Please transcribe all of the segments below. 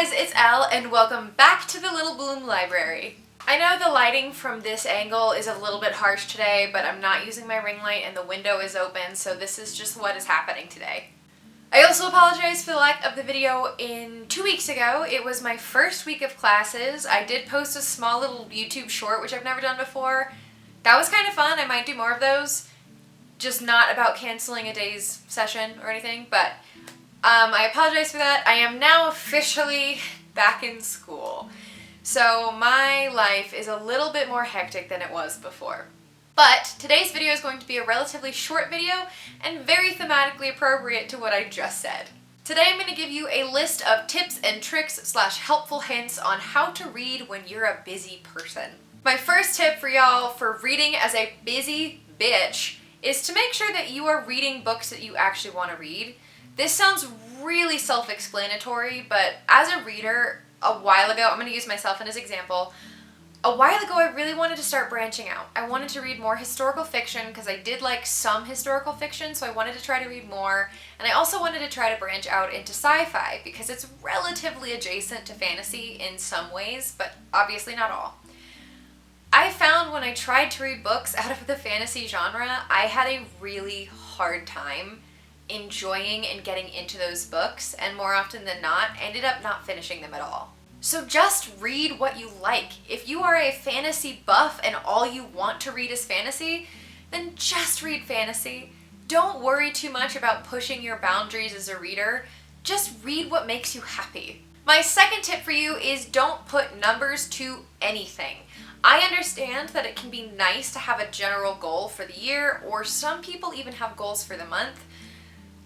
guys, it's Elle and welcome back to the Little Bloom Library. I know the lighting from this angle is a little bit harsh today, but I'm not using my ring light and the window is open, so this is just what is happening today. I also apologize for the lack of the video 2 weeks ago. It was my first week of classes. I did post a small little YouTube short, which I've never done before. That was kind of fun. I might do more of those. Just not about canceling a day's session or anything, but I apologize for that. I am now officially back in school. So my life is a little bit more hectic than it was before. But today's video is going to be a relatively short video and very thematically appropriate to what I just said. Today I'm going to give you a list of tips and tricks / helpful hints on how to read when you're a busy person. My first tip for y'all for reading as a busy bitch is to make sure that you are reading books that you actually want to read. This sounds really self-explanatory, but as a reader, a while ago, I'm going to use myself as an example. A while ago, I really wanted to start branching out. I wanted to read more historical fiction because I did like some historical fiction, so I wanted to try to read more. And I also wanted to try to branch out into sci-fi because it's relatively adjacent to fantasy in some ways, but obviously not all. I found when I tried to read books out of the fantasy genre, I had a really hard time enjoying and getting into those books, and more often than not, ended up not finishing them at all. So just read what you like. If you are a fantasy buff and all you want to read is fantasy, then just read fantasy. Don't worry too much about pushing your boundaries as a reader. Just read what makes you happy. My second tip for you is don't put numbers to anything. I understand that it can be nice to have a general goal for the year, or some people even have goals for the month.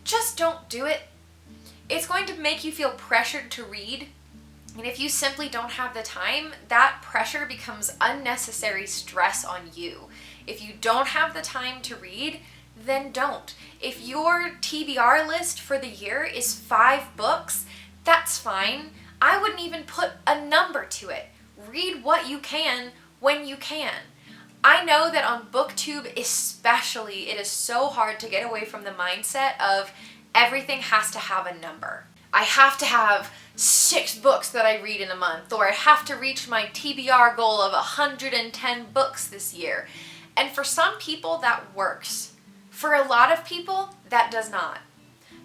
Just don't do it. It's going to make you feel pressured to read. And if you simply don't have the time, that pressure becomes unnecessary stress on you. If you don't have the time to read, then don't. If your TBR list for the year is 5 books, that's fine. I wouldn't even put a number to it. Read what you can when you can. I know that on BookTube especially, it is so hard to get away from the mindset of everything has to have a number. I have to have 6 books that I read in a month, or I have to reach my TBR goal of 110 books this year. And for some people that works. For a lot of people, that does not.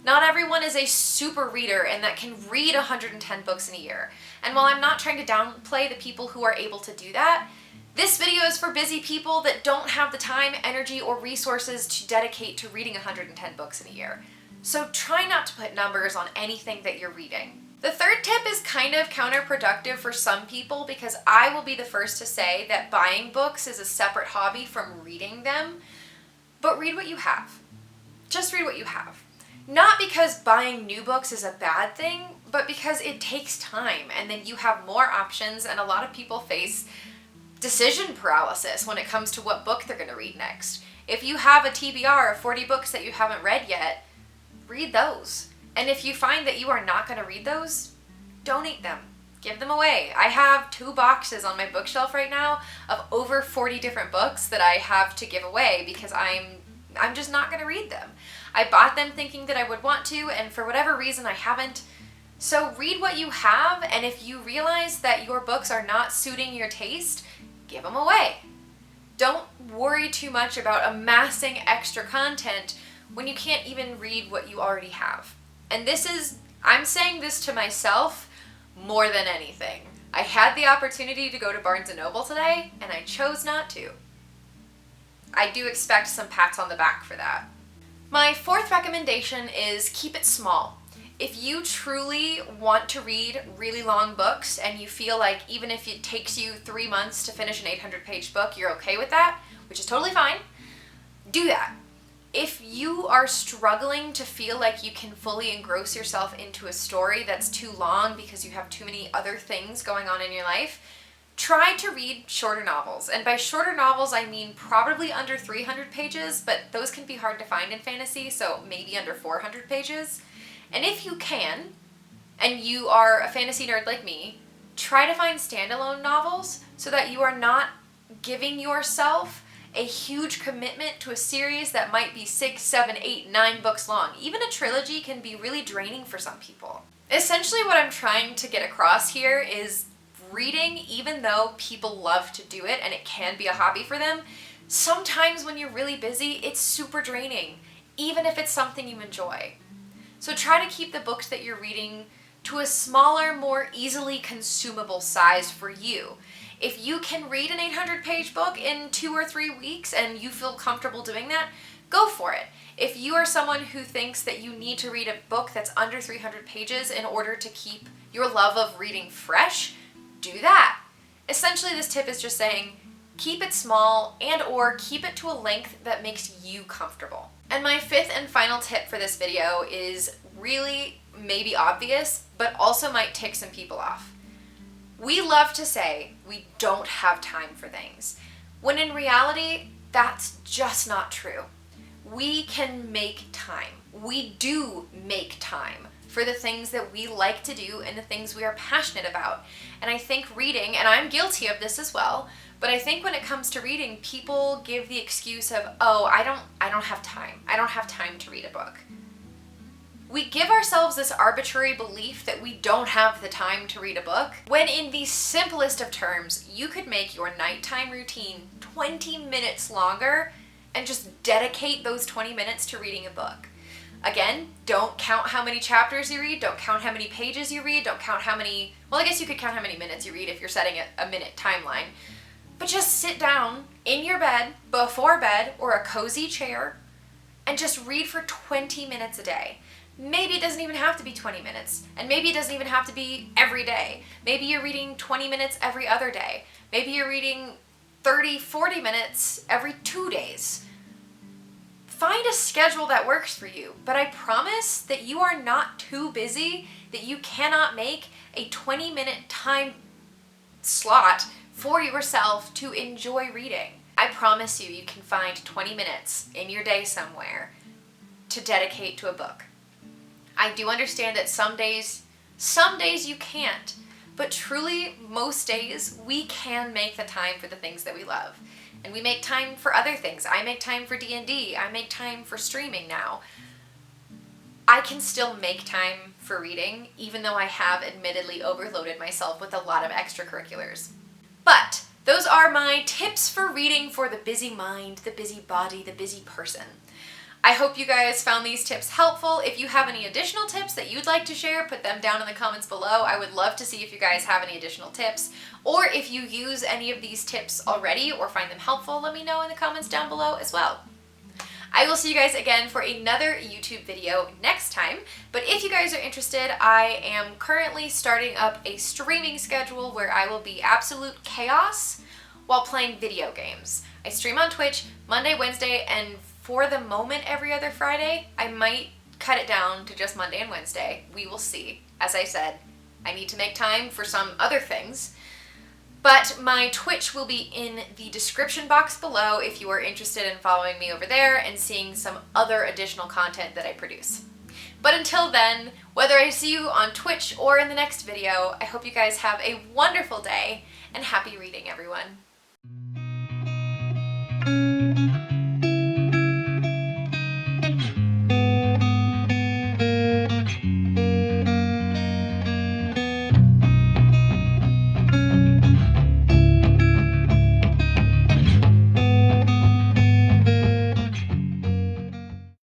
Not everyone is a super reader and that can read 110 books in a year. And while I'm not trying to downplay the people who are able to do that, this video is for busy people that don't have the time, energy, or resources to dedicate to reading 110 books in a year. So try not to put numbers on anything that you're reading. The third tip is kind of counterproductive for some people because I will be the first to say that buying books is a separate hobby from reading them, but read what you have. Just read what you have. Not because buying new books is a bad thing, but because it takes time and then you have more options, and a lot of people face decision paralysis when it comes to what book they're going to read next. If you have a TBR of 40 books that you haven't read yet, read those. And if you find that you are not going to read those, donate them. Give them away. I have 2 boxes on my bookshelf right now of over 40 different books that I have to give away because I'm just not going to read them. I bought them thinking that I would want to, and for whatever reason I haven't. So read what you have, and if you realize that your books are not suiting your taste, give them away. Don't worry too much about amassing extra content when you can't even read what you already have. And I'm saying this to myself more than anything. I had the opportunity to go to Barnes & Noble today, and I chose not to. I do expect some pats on the back for that. My fourth recommendation is keep it small. If you truly want to read really long books and you feel like even if it takes you 3 months to finish an 800-page book, you're okay with that, which is totally fine, do that. If you are struggling to feel like you can fully engross yourself into a story that's too long because you have too many other things going on in your life, try to read shorter novels. And by shorter novels, I mean probably under 300 pages, but those can be hard to find in fantasy, so maybe under 400 pages. And if you can, and you are a fantasy nerd like me, try to find standalone novels so that you are not giving yourself a huge commitment to a series that might be 6, 7, 8, 9 books long. Even a trilogy can be really draining for some people. Essentially what I'm trying to get across here is reading, even though people love to do it and it can be a hobby for them, sometimes when you're really busy, it's super draining, even if it's something you enjoy. So try to keep the books that you're reading to a smaller, more easily consumable size for you. If you can read an 800-page book in 2 or 3 weeks and you feel comfortable doing that, go for it. If you are someone who thinks that you need to read a book that's under 300 pages in order to keep your love of reading fresh, do that. Essentially, this tip is just saying, keep it small and or keep it to a length that makes you comfortable. And my 5th and final tip for this video is really maybe obvious, but also might tick some people off. We love to say we don't have time for things, when in reality, that's just not true. We can make time. We do make time for the things that we like to do and the things we are passionate about. And I think reading, and I'm guilty of this as well, but I think when it comes to reading, people give the excuse of, oh, I don't have time. I don't have time to read a book. We give ourselves this arbitrary belief that we don't have the time to read a book, when in the simplest of terms, you could make your nighttime routine 20 minutes longer and just dedicate those 20 minutes to reading a book. Again, don't count how many chapters you read, don't count how many pages you read, don't count how many, well, I guess you could count how many minutes you read if you're setting a minute timeline. But just sit down in your bed, before bed, or a cozy chair, and just read for 20 minutes a day. Maybe it doesn't even have to be 20 minutes, and maybe it doesn't even have to be every day. Maybe you're reading 20 minutes every other day. Maybe you're reading 30, 40 minutes every 2 days. Find a schedule that works for you, but I promise that you are not too busy that you cannot make a 20-minute time slot for yourself to enjoy reading. I promise you can find 20 minutes in your day somewhere to dedicate to a book. I do understand that some days you can't, but truly most days we can make the time for the things that we love. And we make time for other things. I make time for D&D. I make time for streaming now. I can still make time for reading, even though I have admittedly overloaded myself with a lot of extracurriculars. But those are my tips for reading for the busy mind, the busy body, the busy person. I hope you guys found these tips helpful. If you have any additional tips that you'd like to share, put them down in the comments below. I would love to see if you guys have any additional tips, or if you use any of these tips already or find them helpful, let me know in the comments down below as well. I will see you guys again for another YouTube video next time, but if you guys are interested, I am currently starting up a streaming schedule where I will be absolute chaos while playing video games. I stream on Twitch Monday, Wednesday, and for the moment every other Friday. I might cut it down to just Monday and Wednesday. We will see. As I said, I need to make time for some other things. But my Twitch will be in the description box below if you are interested in following me over there and seeing some other additional content that I produce. But until then, whether I see you on Twitch or in the next video, I hope you guys have a wonderful day and happy reading, everyone.